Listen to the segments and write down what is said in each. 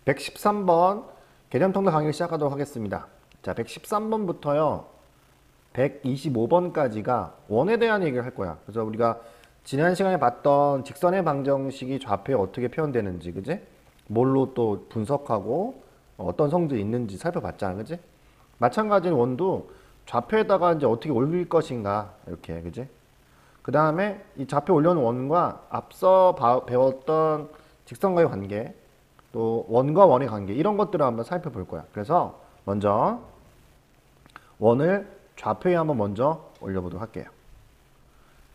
113번 개념통닭 강의를 시작하도록 하겠습니다. 자, 113번부터요. 125번까지가 원에 대한 얘기를 할 거야. 그래서 우리가 지난 시간에 봤던 직선의 방정식이 좌표에 어떻게 표현되는지, 그지? 뭘로 또 분석하고 어떤 성질이 있는지 살펴봤잖아, 그지? 마찬가지로 원도 좌표에다가 이제 어떻게 올릴 것인가, 이렇게, 그지? 그 다음에 이 좌표 올려놓은 원과 앞서 배웠던 직선과의 관계, 또 원과 원의 관계, 이런 것들을 한번 살펴볼 거야. 그래서 먼저 원을 좌표에 한번 먼저 올려보도록 할게요.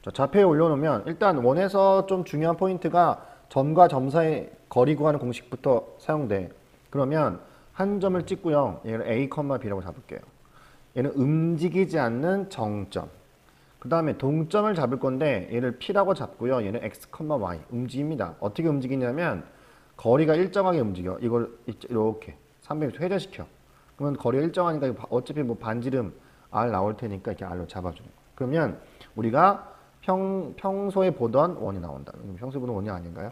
자, 좌표에 올려놓으면 일단 원에서 좀 중요한 포인트가 점과 점 사이 거리 구하는 공식부터 사용돼. 그러면 한 점을 찍고요. 얘를 A, B라고 잡을게요. 얘는 움직이지 않는 정점. 그 다음에 동점을 잡을 건데 얘를 P라고 잡고요. 얘는 X, Y 움직입니다. 어떻게 움직이냐면 거리가 일정하게 움직여. 이걸 이렇게 360도 회전시켜. 그러면 거리가 일정하니까 어차피 뭐 반지름 R 나올 테니까 이렇게 R로 잡아주는 거예요. 그러면 우리가 평소에 보던 원이 나온다. 평소에 보던 원이 아닌가요?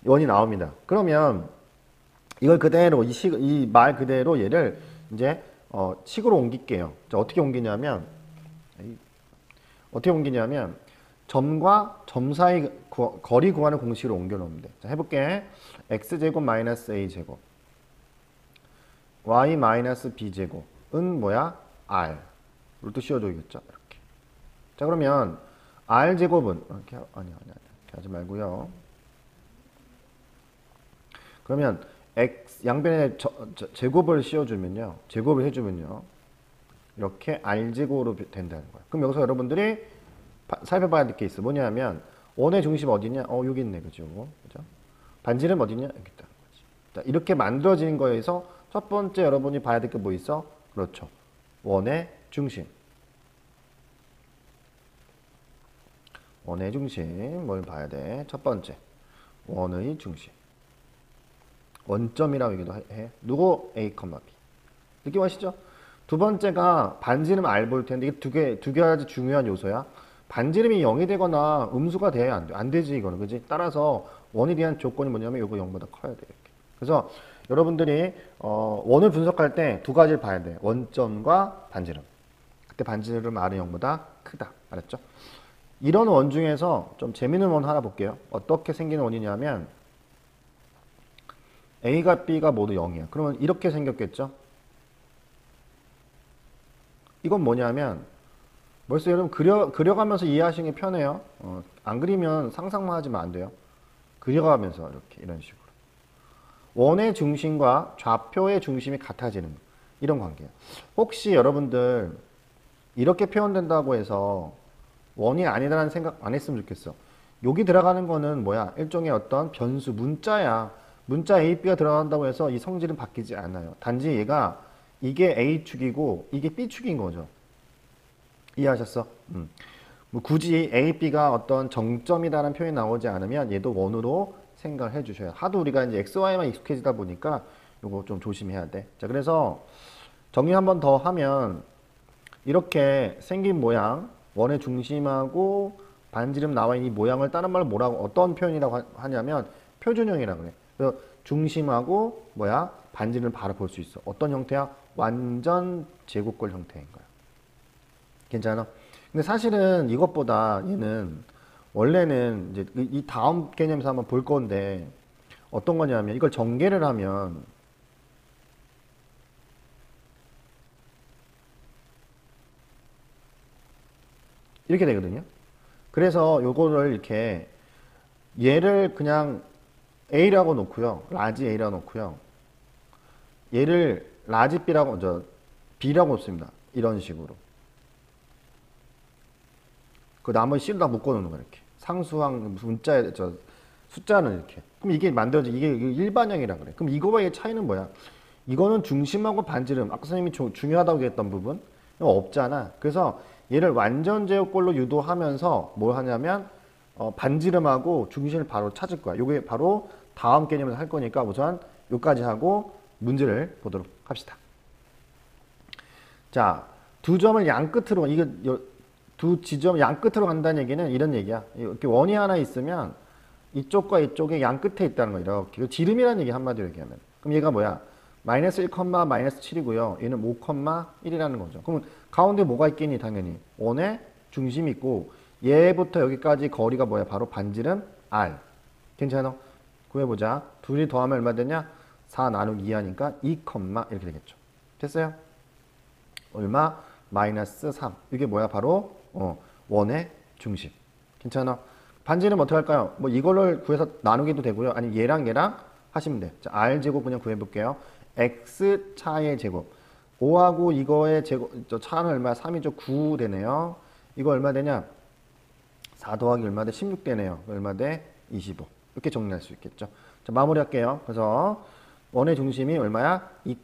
원이 나옵니다. 그러면 이걸 그대로 이 말 그대로 얘를 이제 식으로 옮길게요. 자, 어떻게 옮기냐면 점과 점 사이 거리 구하는 공식으로 옮겨 놓으면 돼. 자, 해볼게. x제곱 마이너스 a제곱 y 마이너스 b제곱은 뭐야? r. 이것도 씌워줘야겠죠. 이렇게. 자, 그러면 r제곱은 이렇게 아니 이렇게 하지 말고요. 그러면 x 양변에 제곱을 씌워주면요. 제곱을 해주면요. 이렇게 r제곱으로 된다는 거예요. 그럼 여기서 여러분들이 살펴봐야 될 게 있어. 뭐냐면 원의 중심 어디냐? 여기 있네. 그죠? 그죠? 반지름 어디냐? 여기 있다는 거지. 자, 이렇게 만들어지는 거에서 첫 번째 여러분이 봐야 될 게 뭐 있어? 그렇죠. 원의 중심. 원의 중심 뭘 봐야 돼? 첫 번째. 원의 중심. 원점이라고 얘기도 해. 누구? A, B. 느낌 아시죠? 두 번째가 반지름 R 볼 텐데 이게 두 가지 중요한 요소야. 반지름이 0이 되거나 음수가 돼야 안 돼. 안 되지 이거는. 그지? 따라서 원에 대한 조건이 뭐냐면 이거 0보다 커야 돼. 이렇게. 그래서 여러분들이 원을 분석할 때 두 가지를 봐야 돼. 원점과 반지름. 그때 반지름 R은 0보다 크다. 알았죠? 이런 원 중에서 좀 재밌는 원 하나 볼게요. 어떻게 생기는 원이냐면 A가 B가 모두 0이야. 그러면 이렇게 생겼겠죠? 이건 뭐냐면 벌써 여러분 그려가면서 이해하시는 게 편해요. 안 그리면 상상만 하지만 안 돼요. 그려가면서 이렇게 이런 식으로 원의 중심과 좌표의 중심이 같아지는 이런 관계예요. 혹시 여러분들 이렇게 표현된다고 해서 원이 아니다라는 생각 안 했으면 좋겠어. 여기 들어가는 거는 뭐야? 일종의 어떤 변수 문자야. 문자 A, B가 들어간다고 해서 이 성질은 바뀌지 않아요. 단지 얘가 이게 A축이고 이게 B축인 거죠. 이해하셨어? 뭐 굳이 A, B가 어떤 정점이라는 표현이 나오지 않으면 얘도 원으로 생각을 해주셔야. 하도 우리가 이제 X, Y만 익숙해지다 보니까 이거 좀 조심해야 돼. 자, 그래서 정리 한 번 더 하면 이렇게 생긴 모양, 원의 중심하고 반지름 나와 있는 이 모양을 다른 말로 뭐라고 어떤 표현이라고 하냐면 표준형이라고 그래. 그래서 중심하고 반지름을 바로 볼 수 있어. 어떤 형태야? 완전 제곱꼴 형태인 거야. 괜찮아? 근데 사실은 이것보다 얘는 원래는 이제 이 다음 개념에서 한번 볼 건데 어떤 거냐면 이걸 전개를 하면 이렇게 되거든요. 그래서 요거를 이렇게 얘를 그냥 A라고 놓고요. 라지 A라고 놓고요. 얘를 라지 B라고 놓습니다. 이런 식으로. 그 나머지 C를 다 묶어놓는 거야, 이렇게. 상수항, 문자에, 숫자는 이렇게. 그럼 이게 이게 일반형이라 그래. 그럼 이거와의 차이는 뭐야? 이거는 중심하고 반지름. 아까 선생님이 중요하다고 했던 부분. 이거 없잖아. 그래서 얘를 완전 제곱꼴로 유도하면서 뭘 하냐면, 반지름하고 중심을 바로 찾을 거야. 요게 바로 다음 개념에서 할 거니까 우선 요까지 하고 문제를 보도록 합시다. 자, 두 점을 양 끝으로, 두 지점 양 끝으로 간다는 얘기는 이런 얘기야. 이렇게 원이 하나 있으면 이쪽과 이쪽의 양 끝에 있다는 거 이렇게. 이거 지름이라는 얘기 한마디로 얘기하면. 그럼 얘가 뭐야? 마이너스 1, 마이너스 7이고요. 얘는 5, 1이라는 거죠. 그러면 가운데 뭐가 있겠니? 당연히 원의 중심이 있고 얘부터 여기까지 거리가 뭐야? 바로 반지름 R. 괜찮아? 구해보자. 둘이 더하면 얼마 되냐? 4 나누기 2 하니까 2, 이렇게 되겠죠. 됐어요? 얼마? 마이너스 3. 이게 뭐야? 바로 원의 중심. 괜찮아? 반지름 어떻게 할까요? 뭐 이걸로 구해서 나누기도 되고요. 아니 얘랑 하시면 돼. 자, R제곱 그냥 구해볼게요. X차의 제곱. 5하고 이거의 제곱, 저 차는 얼마? 3이죠. 9 되네요. 이거 얼마 되냐? 4 더하기 얼마 돼? 16 되네요. 얼마 돼? 25. 이렇게 정리할 수 있겠죠. 자, 마무리할게요. 그래서 원의 중심이 얼마야? 2,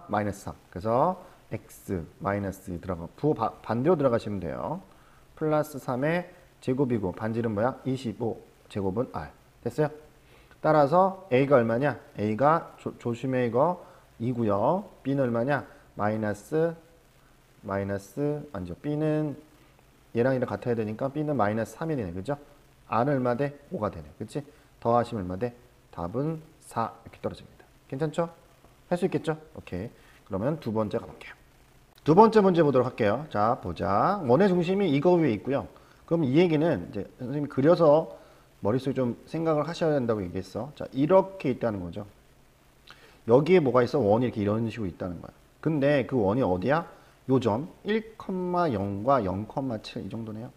마이너스 3. 그래서 x 마이너스 들어가 반대로 들어가시면 돼요. 플러스 3의 제곱이고 반지름 뭐야? 25 제곱은 r. 됐어요? 따라서 a가 얼마냐? a가 조심해 이거 2고요. b는 얼마냐? 마이너스 아니죠. b는 얘랑 얘랑 같아야 되니까 b는 마이너스 3이 되네. 그죠? r은 얼마 돼? 5가 되네. 그치? 더하시면 얼마 돼? 답은 4 이렇게 떨어집니다. 괜찮죠? 할 수 있겠죠? 오케이. 그러면 두 번째 가볼게요. 두 번째 문제 보도록 할게요. 자, 보자. 원의 중심이 이거 위에 있고요. 그럼 이 얘기는 이제 선생님이 그려서 머릿속에 좀 생각을 하셔야 된다고 얘기했어. 자, 이렇게 있다는 거죠. 여기에 뭐가 있어? 원이 이렇게 이런 식으로 있다는 거야. 근데 그 원이 어디야? 요점 1,0과 0,7 이 정도네요.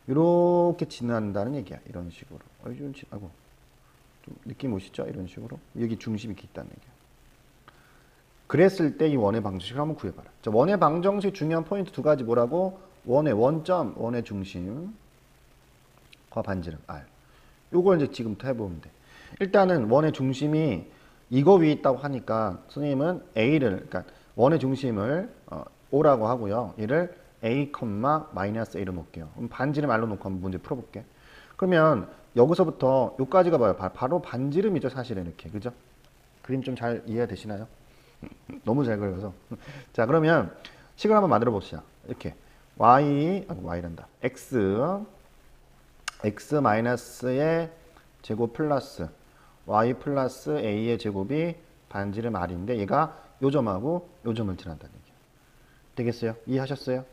이렇게 지난다는 얘기야. 이런 식으로. 아이고, 좀 느낌 오시죠? 이런 식으로. 여기 중심이 이렇게 있다는 얘기야. 그랬을 때 이 원의 방정식을 한번 구해봐라. 자, 원의 방정식 중요한 포인트 두 가지 뭐라고? 원의 원점, 원의 중심과 반지름 R. 요걸 이제 지금부터 해보면 돼. 일단은 원의 중심이 이거 위에 있다고 하니까 선생님은 A를, 그러니까 원의 중심을 O라고 하고요. 얘를 A, 마이너스 A로 놓을게요. 그럼 반지름 R로 놓고 한번 문제 풀어볼게. 그러면 여기서부터 여기까지가 뭐예요? 바로 반지름이죠, 사실은 이렇게. 그죠? 그림 좀 잘 이해되시나요? 너무 잘 그려서. 자, 그러면 식을 한번 만들어 봅시다. 이렇게 y란다. x 마이너스의 제곱 플러스 y 플러스 a의 제곱이 반지름 r인데 얘가 요 점하고 요 점을 지난다는 얘기예요. 되겠어요? 이해하셨어요?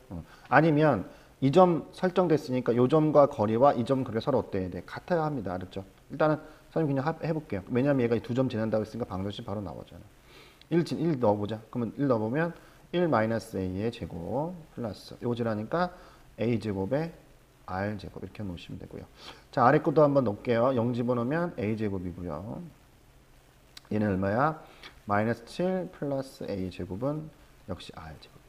아니면 이 점 설정됐으니까 요 점과 거리와 이 점 거리가 서로 어때야 돼? 같아야 합니다. 알았죠? 일단은 선생님 그냥 해볼게요. 왜냐면 얘가 두 점 지난다고 했으니까 방정식 바로 나오잖아. 1 넣어보자. 그러면 1 넣어보면 1 마이너스 a의 제곱 플러스 요지라니까 a 제곱에 r 제곱 이렇게 놓으시면 되고요. 자, 아래 것도 한번 넣을게요. 0 집어넣으면 a 제곱이고요. 얘는 얼마야? 마이너스 7 플러스 a 제곱은 역시 r 제곱이다.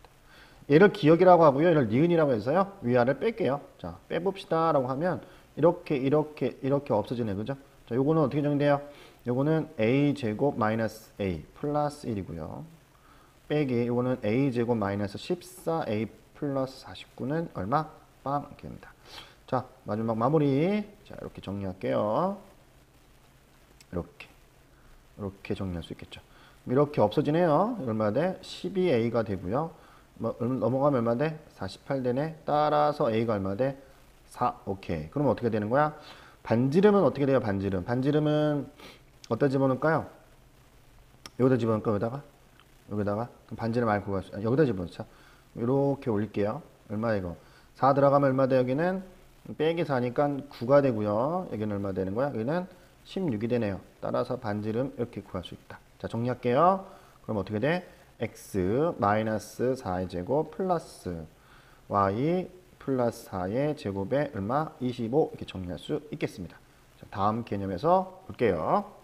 얘를 기억이라고 하고요. 얘를 니은이라고 해서요. 위아래를 뺄게요. 자, 빼봅시다 라고 하면 이렇게 없어지네. 그죠? 자, 요거는 어떻게 정리돼요? 요거는 a 제곱 마이너스 a 플러스 1이고요. 빼기 요거는 a 제곱 마이너스 14a 플러스 49는 얼마? 빵 이렇게 됩니다. 자, 마지막 마무리. 자, 이렇게 정리할게요. 이렇게 정리할 수 있겠죠. 이렇게 없어지네요. 얼마 돼? 12a가 되고요. 넘어가면 얼마 돼? 48 되네. 따라서 a가 얼마 돼? 4. 오케이. 그러면 어떻게 되는 거야? 반지름은 어떻게 돼요? 반지름은 어디다 집어넣을까요? 여기다 집어넣을까? 여기다가 그럼 반지름 알 구할 수 여기다 집어넣자. 이렇게 올릴게요. 얼마 이거? 4 들어가면 얼마 돼? 여기는 빼기 4니까 9가 되고요. 여기는 얼마 되는 거야? 여기는 16이 되네요. 따라서 반지름 이렇게 구할 수 있다. 자, 정리할게요. 그럼 어떻게 돼? x 마이너스 4의 제곱 플러스 y 플러스 4의 제곱에 얼마? 25 이렇게 정리할 수 있겠습니다. 자, 다음 개념에서 볼게요.